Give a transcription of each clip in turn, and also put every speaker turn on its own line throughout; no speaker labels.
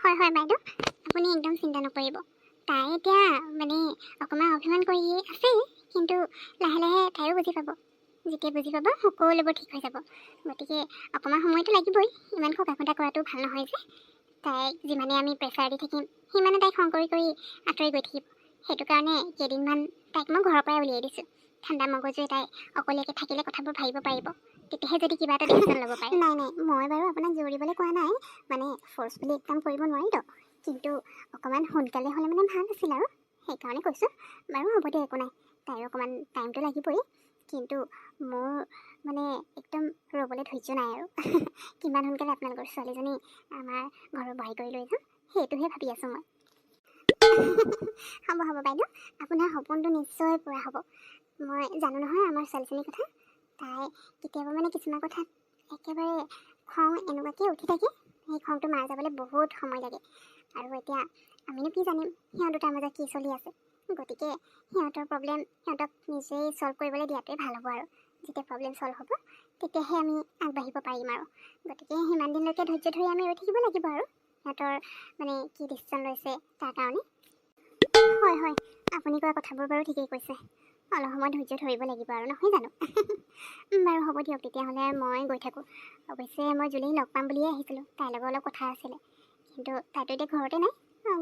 হয় হয় বাইদেউ, আপুনি একদম চিন্তা নকৰিব। তাই এতিয়া মানে অকণমান অভিমান কৰি আছে, কিন্তু লাহে লাহে তাইও বুজি পাব। যেতিয়া বুজি পাব সকলোবোৰ ঠিক হৈ যাব। গতিকে অকণমান সময়টো লাগিবই, ইমান খোকা খোটা কৰাটো ভাল নহয় যে। তাইক যিমানে আমি প্ৰেছাৰ দি থাকিম সিমানে তাইক খং কৰি কৰি আঁতৰি গৈ থাকিব। সেইটো কাৰণে কেইদিনমান তাইক মই ঘৰৰ পৰাই উলিয়াই দিছোঁ। ঠাণ্ডা মগজুৱে তাই অকলীয়াকৈ থাকিলে কথাবোৰ ভাবিব পাৰিব, তেতিয়াহে যদি কিবা এটা ডিচিশ্যন ল'ব পাৰে। নাই নাই, মই বাৰু আপোনাক জোৰ দিবলৈ কোৱা নাই, মানে ফ'ৰ্চফুলি একদম কৰিব নোৱাৰিতো, কিন্তু অকণমান সোনকালে হ'লে মানে ভাল আছিল আৰু সেইকাৰণে কৈছোঁ। বাৰু হ'ব দিয়ক, একো নাই, তাইৰ অকণমান টাইমটো লাগিবই, কিন্তু মোৰ মানে একদম ৰ'বলৈ ধৈৰ্য নাই আৰু কিমান সোনকালে আপোনালোকৰ ছোৱালীজনী আমাৰ ঘৰৰ বোৱাৰী কৰি লৈ যাম সেইটোহে ভাবি আছোঁ মই। হ'ব হ'ব বাইদেউ, আপোনাৰ সপোনটো নিশ্চয় পূৰা হ'ব। মই জানো নহয় আমাৰ ছোৱালীজনীৰ কথা। তাই কেতিয়াবা মানে কিছুমান কথাত একেবাৰে খং এনেকুৱাকৈ উঠি থাকে, সেই খংটো মাৰ যাবলৈ বহুত সময় লাগে। আৰু এতিয়া আমিনো কি জানিম সিহঁত দুটাৰ মাজত কি চলি আছে। গতিকে সিহঁতৰ প্ৰব্লেম সিহঁতক নিজেই ছল্ভ কৰিবলৈ দিয়াটোৱে ভাল হ'ব। আৰু যেতিয়া প্ৰব্লেম ছল্ভ হ'ব তেতিয়াহে আমি আগবাঢ়িব পাৰিম আৰু। গতিকে সিমান দিনলৈকে ধৈৰ্য ধৰি আমি ৰৈ থাকিব লাগিব আৰু সিহঁতৰ মানে কি ডিচিশ্যন লৈছে তাৰ কাৰণে। হয় হয়, আপুনি কোৱা কথাবোৰ বাৰু ঠিকেই কৈছে। অলপ সময় ধৈৰ্য ধৰিব লাগিব আৰু, নহয় জানো? বাৰু হ'ব দিয়ক, তেতিয়াহ'লে মই গৈ থাকোঁ। অৱশ্যে মই জুলিক লগ পাম বুলিয়ে আহিছিলোঁ, তাইৰ লগত অলপ কথা আছিলে, কিন্তু তাইতো এতিয়া ঘৰতে নাই।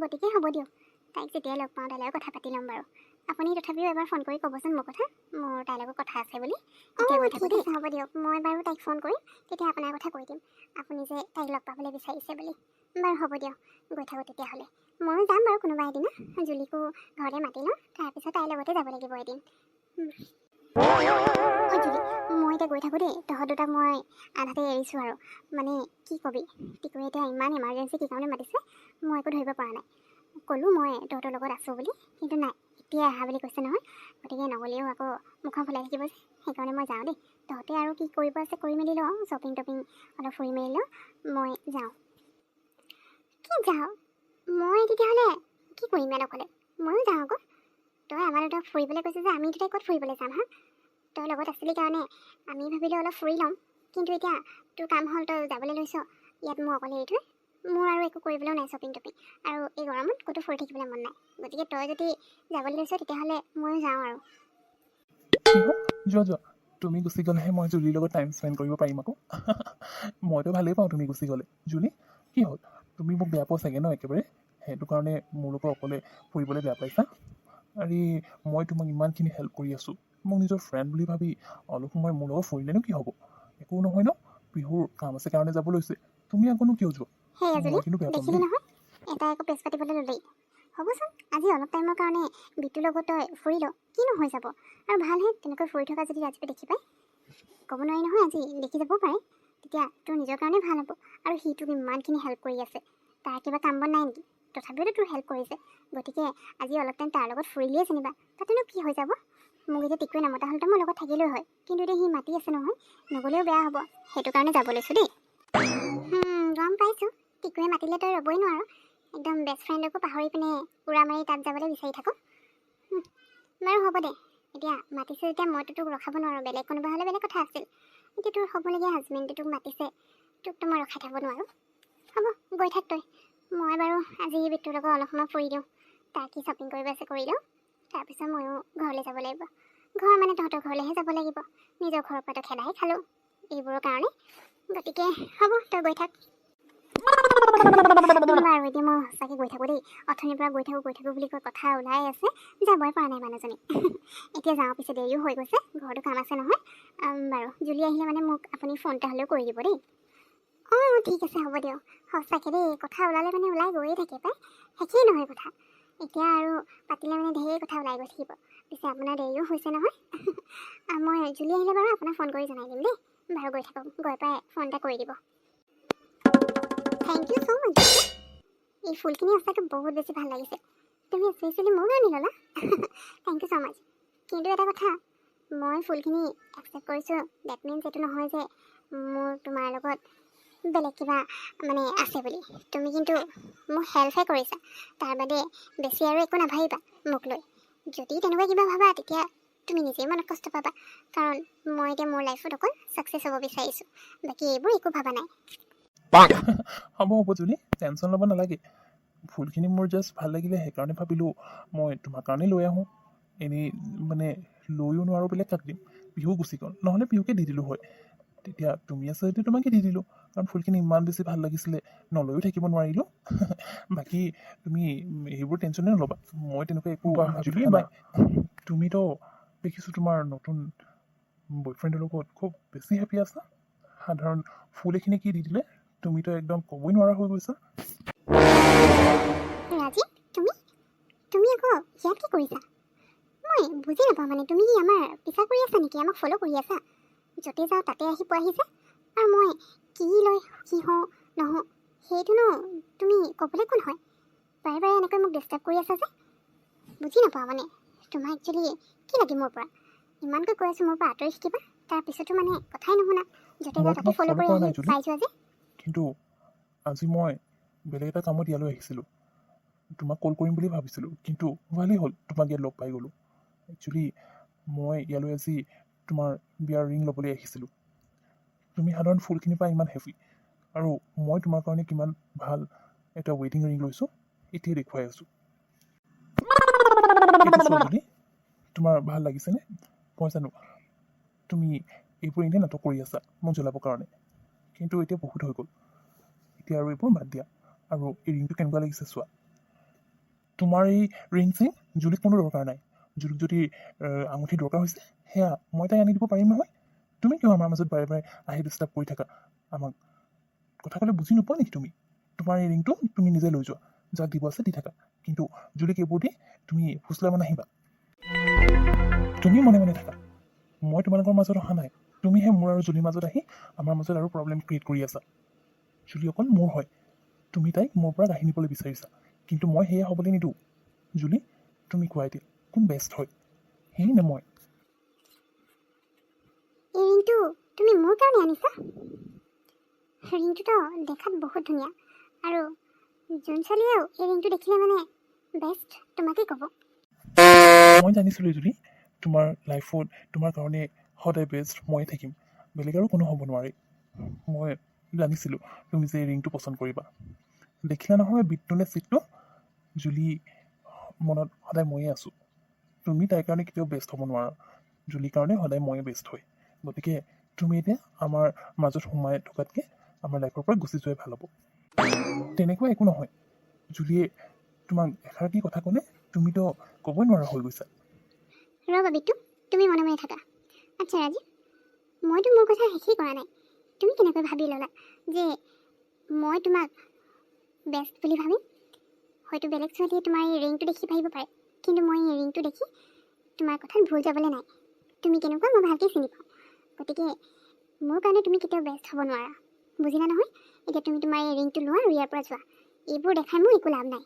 গতিকে হ'ব দিয়ক, তাইক যেতিয়াই লগ পাওঁ তাইৰ লগত কথা পাতি ল'ম বাৰু। আপুনি তথাপিও এবাৰ ফোন কৰি ক'বচোন মোৰ কথা, মোৰ তাইৰ লগত কথা আছে বুলি। এতিয়া গৈ থাকোঁ দেই। হ'ব দিয়ক, মই বাৰু তাইক ফোন কৰিম, তেতিয়া আপোনাৰ কথা কৈ দিম আপুনি যে তাইক লগ পাবলৈ বিচাৰিছে বুলি। বাৰু হ'ব দিয়ক, গৈ থাকোঁ তেতিয়াহ'লে। ময়ো যাম বাৰু কোনোবা এদিনা, জুলিকো ঘৰতে মাতি লওঁ, তাৰপিছত তাইৰ লগতে যাব লাগিব এদিন। ঐ জুলি, মই এতিয়া গৈ থাকোঁ দেই, তহঁত দুটাক মই আধাতে এৰিছোঁ আৰু। মানে কি কবি, টিকুৱে এতিয়া ইমান ইমাৰ্জেঞ্চি কি কাৰণে মাতিছে মই একো ধৰিব পৰা নাই। ক'লোঁ মই তহঁতৰ লগত আছোঁ বুলি, কিন্তু নাই, এতিয়া আহা বুলি কৈছে নহয়। গতিকে নগ'লেও আকৌ মুখখন ফুলাই থাকিব যে, সেইকাৰণে মই যাওঁ দেই। তহঁতে আৰু কি কৰিব আছে কৰি মেলি লওঁ, শ্বপিং টপিং অলপ ফুৰি মেলি লওঁ, মই যাওঁ। কি যাওঁ? মই তেতিয়াহ'লে কি কৰিম ইয়াত অকলে? ময়ো যাওঁ আকৌ। তই আমাৰ দুটাক ফুৰিবলৈ কৈছে যে, আমি দুটাই ক'ত ফুৰিবলৈ যাম হা? তই লগত আছিলি কাৰণে আমি ভাবিলোঁ অলপ ফুৰি ল'ম, কিন্তু এতিয়া তোৰ কাম হ'ল, তই যাবলৈ লৈছ ইয়াত মোৰ অকলে এৰি থৈ। মোৰ আৰু একো কৰিবলৈও নাই শ্বপিং টপিং, আৰু এই গৰমত ক'তো ফুৰি থাকিবলৈ মন নাই। গতিকে তই যদি যাবলৈ লৈছ তেতিয়াহ'লে ময়ো যাওঁ আৰু।
কি হ'ল? যোৱা যোৱা, তুমি গুচি গ'লেহে মই জুলিৰ লগত টাইম স্পেণ্ড কৰিব পাৰিম আকৌ। মইতো ভালেই পাওঁ তুমি গুচি গ'লে। জুলি, কি হ'ল? তুমি মোক বেয়া পোৱা চাগে ন একেবাৰে? সেইটো কাৰণে মোৰ লগত অকলে ফুৰিবলৈ বেয়া পাইছা? আৰে মই তোমাক ইমানখিনি হেল্প কৰি আছোঁ, মোক নিজৰ ফ্ৰেণ্ড বুলি ভাবি অলপ সময় মোৰ লগত ফুৰিলেনো কি হ'ব? একো নহয় ন, বিহুৰ কাম আছে কাৰণে যাব লৈছে, তুমি আকৌনো কিয় যোৱা?
সেই
মই কিন্তু বেয়া পাম
দেখিলি
দেই।
নহয়, এটা একো পেচ পাতিবলৈ ল'লেই। হ'বচোন, আজি অলপ টাইমৰ কাৰণে বিটোৰ লগত তই ফুৰি ল, কিনো হৈ যাব? আৰু ভালহে তেনেকৈ ফুৰি থকা যদি ৰাজীৱে দেখি পায়। ক'ব নোৱাৰি নহয়, আজি দেখি যাবও পাৰে, তেতিয়া তোৰ নিজৰ কাৰণে ভাল হ'ব। আৰু সি তোক ইমানখিনি হেল্প কৰি আছে, তাৰ কিবা কাম বন নাই নেকি? তথাপিওতো তোৰ হেল্প কৰিছে। গতিকে আজি অলপ টাইম তাৰ লগত ফুৰিলিয়ে যেনিবা, তাতেনো কি হৈ যাব? মোক এতিয়া টিকুৱে নমতা হ'লেতো মোৰ লগত থাকিলেও হয়, কিন্তু এতিয়া সি মাতি আছে নহয়, নগ'লেও বেয়া হ'ব, সেইটো কাৰণে যাব লৈছোঁ দেই। গম পাইছোঁ, টিকুৱে মাতিলে তই ৰ'বই নোৱাৰ, একদম বেষ্ট ফ্ৰেণ্ডকো পাহৰি পিনে উৰা মাৰি তাত যাবলৈ বিচাৰি থাকোঁ। বাৰু হ'ব দে, এতিয়া মাতিছে যেতিয়া মইতো তোক ৰখাব নোৱাৰোঁ, বেলেগ কোনোবা হ'লে বেলেগ কথা আছিল। এতিয়া তোৰ হ'বলগীয়া হাজবেণ্ডে তোক মাতিছে, তোকতো মই ৰখাই থ'ব নোৱাৰোঁ। হ'ব, গৈ থাক তই। মই বাৰু আজি বিটুৰ লগত অলপ সময় ফুৰি দিওঁ, তাৰ কি শ্বপিং কৰিব আছে কৰি দিওঁ, তাৰপিছত ময়ো ঘৰলৈ যাব লাগিব। ঘৰ মানে তহঁতৰ ঘৰলৈহে যাব লাগিব, নিজৰ ঘৰৰ পৰাতো খেদাই খালোঁ এইবোৰৰ কাৰণে। গতিকে হ'ব, তই গৈ থাক। বাৰু এতিয়া মই সঁচাকৈ গৈ থাকোঁ দেই, অথনিৰ পৰা গৈ থাকোঁ বুলি কৈ কথা ওলাই আছে, যাবই পৰা নাই মানুহজনী। এতিয়া যাওঁ, পিছে দেৰিও হৈ গৈছে, ঘৰতো কাম আছে নহয়। বাৰু জুলি আহিলে মানে মোক আপুনি ফোন এটা হ'লেও কৰি দিব দেই। অঁ ঠিক আছে, হ'ব দিয়ক। সঁচাকৈ দেই, কথা ওলালে মানে ওলাই গৈয়ে থাকে পাই, শেষেই নহয় কথা। এতিয়া আৰু পাতিলে মানে ঢেৰ কথা ওলাই গৈ থাকিব। পিছে আপোনাৰ দেৰিও হৈছে নহয়। মই জুলি আহিলে বাৰু আপোনাক ফোন কৰি জনাই দিম দেই। বাৰু গৈ থাকক, গৈ পাই ফোন এটা কৰি দিব। থেংক ইউ ছ' মাছ। এই ফুলখিনি সঁচাকৈ বহুত বেছি ভাল লাগিছে, তুমি স্পেচিয়েলি মোৰ কাৰণে ল'লা। থেংক ইউ ছ' মাছ। কিন্তু এটা কথা, মই ফুলখিনি একচেপ্ট কৰিছোঁ, ডেট মিনছ এইটো নহয় যে মোৰ তোমাৰ লগত বেলেগ কিবা মানে আছে বুলি। তুমি কিন্তু মোক হেল্পহে কৰিছা, তাৰ বাদে বেছি আৰু একো নাভাবিবা মোক লৈ। যদি তেনেকুৱা কিবা ভাবা তেতিয়া তুমি নিজেই মনত কষ্ট পাবা, কাৰণ মই এতিয়া মোৰ লাইফত অকল ছাকচেছ হ'ব বিচাৰিছোঁ, বাকী এইবোৰ একো ভাবা নাই।
হ'ব হ'ব জুলি, টেনশ্যন ল'ব নালাগে। ফুলখিনি মোৰ জাষ্ট ভাল লাগিলে সেইকাৰণে ভাবিলোঁ মই তোমাৰ কাৰণেই লৈ আহোঁ। এনেই মানে লৈও নোৱাৰোঁ বেলেগ কাক দিম, পিহু গুচি গ'ল, নহ'লে পিহুকে দি দিলোঁ হয়। তেতিয়া তুমি আছে যদি তোমাকে দি দিলোঁ, কাৰণ ফুলখিনি ইমান বেছি ভাল লাগিছিলে, নলৈও থাকিব নোৱাৰিলোঁ। বাকী তুমি সেইবোৰ টেনশ্যনে নল'বা, মই তেনেকুৱা একো ভাবি থকা নাই। তুমিতো দেখিছোঁ তোমাৰ নতুন বয়ফ্ৰেণ্ডৰ লগত খুব বেছি হেপী আছা। সাধাৰণ ফুল এখিনি কি দি দিলে, তুমিতো একদম ক'বই নোৱাৰা হৈ গৈছা।
ৰাজীৱ, তুমি আকৌ ইয়াত কি কৰিছা? মই বুজি নাপাওঁ মানে তুমি কি আমাৰ পিছা কৰি আছা নেকি? আমাক ফ'ল' কৰি আছা? য'তে যাওঁ তাতে আহি পোৱাহি যে, আৰু মই কি লৈ কি হওঁ নহওঁ সেইটোনো তুমি ক'বলৈ কোন হয়? বাৰে বাৰে এনেকৈ মোক ডিষ্টাৰ্ব কৰি আছা যে, বুজি নাপাওঁ মানে তোমাৰ একচুৱেলি কি লাগে মোৰ পৰা? ইমানকৈ কৈ আছোঁ মোৰ পৰা আঁতৰি থাকিবা, তাৰপিছতো মানে কথাই নুশুনা, য'তে
মই
যাওঁ তাতে
তোমাক
ফ'ল'
ফ'ল'
কৰি
কৰা
আহি
নাই জুলি,
পাই যোৱা যে।
কিন্তু আজি মই বেলেগ এটা কামত ইয়ালৈ আহিছিলোঁ। তোমাক কল কৰিম বুলি ভাবিছিলোঁ, কিন্তু ভালেই হ'ল তোমাক ইয়াত লগ পাই গ'লোঁ। একচুৱেলি মই ইয়ালৈ আজি তোমাৰ বিয়াৰ ৰিং ল'বলৈ আহিছিলোঁ। তুমি সাধাৰণ ফুলখিনিৰ পৰা ইমান হেভি, আৰু মই তোমাৰ কাৰণে কিমান ভাল এটা ৱেডিং ৰিং লৈছোঁ এতিয়াই দেখুৱাই আছোঁ। এইটো চোৱা জুলি, তোমাৰ ভাল লাগিছেনে? মই জানো তুমি এইবোৰ এনেই নাটক কৰি আছা মোক জ্বলাবৰ কাৰণে, কিন্তু এতিয়া বহুত হৈ গ'ল। এতিয়া আৰু এইবোৰ বাদ দিয়া, আৰু এই ৰিংটো কেনেকুৱা লাগিছে চোৱা। তোমাৰ এই ৰিং চিং জুলিক কোনো দৰকাৰ নাই। জুলিক যদি আঙুঠি দৰকাৰ হৈছে সেয়া মই তাই আনি দিব পাৰিম নহয়। তুমি কিয় আমাৰ মাজত বাৰে বাৰে আহি ডিষ্টাৰ্ব কৰি থাকা? আমাক কথা ক'লে বুজি নোপোৱা নেকি তুমি? তোমাৰ এই ৰিংটো তুমি নিজে লৈ যোৱা, যাক দিব আছে দি থাকা, কিন্তু জুলিক এইবোৰ দি তুমি ফুচলাব নাহিবা। তুমি মনে মনে থাকা, মই তোমালোকৰ মাজত অহা নাই। তুমিহে মোৰ আৰু জুলিৰ মাজত আহি আমাৰ মাজত আৰু প্ৰব্লেম ক্ৰিয়েট কৰি আছা। জুলি অকল মোৰ হয়, তুমি তাইক মোৰ পৰা কাঢ়ি নিবলৈ বিচাৰিছা, কিন্তু মই সেয়া হ'বলৈ নিদিওঁ। জুলি, তুমি কোৱা এতিয়া কোন বেষ্ট হয়, সেই নে মই?
এই ৰিংটো তুমি মোৰ কাৰণে আনিছা? ৰিংটোতো দেখাত বহুত ধুনীয়া, আৰু যোন ছোৱালীয়েও এই ৰিংটো দেখিলে মানে বেষ্ট তোমাকেই ক'ব।
মই জানিছিলোঁ জুলি, তোমাৰ লাইফত তোমাৰ কাৰণে সদায় বেষ্ট ময়ে থাকিম, বেলেগ আৰু কোনো হ'ব নোৱাৰে। মই জানিছিলোঁ তুমি যে এই ৰিংটো পচন্দ কৰিবা। দেখিলা নহয় বিটটো নে চিটটো? জুলি মনত সদায় ময়ে আছোঁ। তুমি তাইৰ কাৰণে কেতিয়াও বেষ্ট হ'ব নোৱাৰা, জুলিৰ কাৰণে সদায় ময়ে বেষ্ট হয়। গতিকে তুমি এতিয়া আমাৰ মাজত সোমাই থকাতকৈ আমাৰ লাইফৰ পৰা গুচি যোৱাই ভাল হ'ব। তেনেকুৱা একো নহয়, জুলিয়ে তোমাক এষাৰ কথা ক'লে তুমিতো ক'বই নোৱাৰা হৈ গৈছা।
ৰ'বা বিটু, তুমি মনে মনে থাকা। আচ্ছা ৰাজীৱ, মইতো মোৰ কথা শেষেই কৰা নাই। তুমি কেনেকৈ ভাবি ল'লা যে মই তোমাক বেষ্ট বুলি ভাবিম? হয়তো বেলেগ ছোৱালীয়ে তোমাৰ এই ৰিংটো দেখি ভাবিব পাৰে, কিন্তু মই এই ৰিংটো দেখি তোমাৰ কথাত ভুল যাবলৈ নাই। তুমি কেনেকুৱা মই ভালকৈ চিনি পাওঁ, গতিকে মোৰ কাৰণে তুমি কেতিয়াও বেষ্ট হ'ব নোৱাৰা। বুজিলা নহয়? এতিয়া তুমি তোমাৰ এই ৰিংটো লোৱা আৰু ইয়াৰ পৰা যোৱা। এইবোৰ দেখাই মোৰ একো লাভ নাই।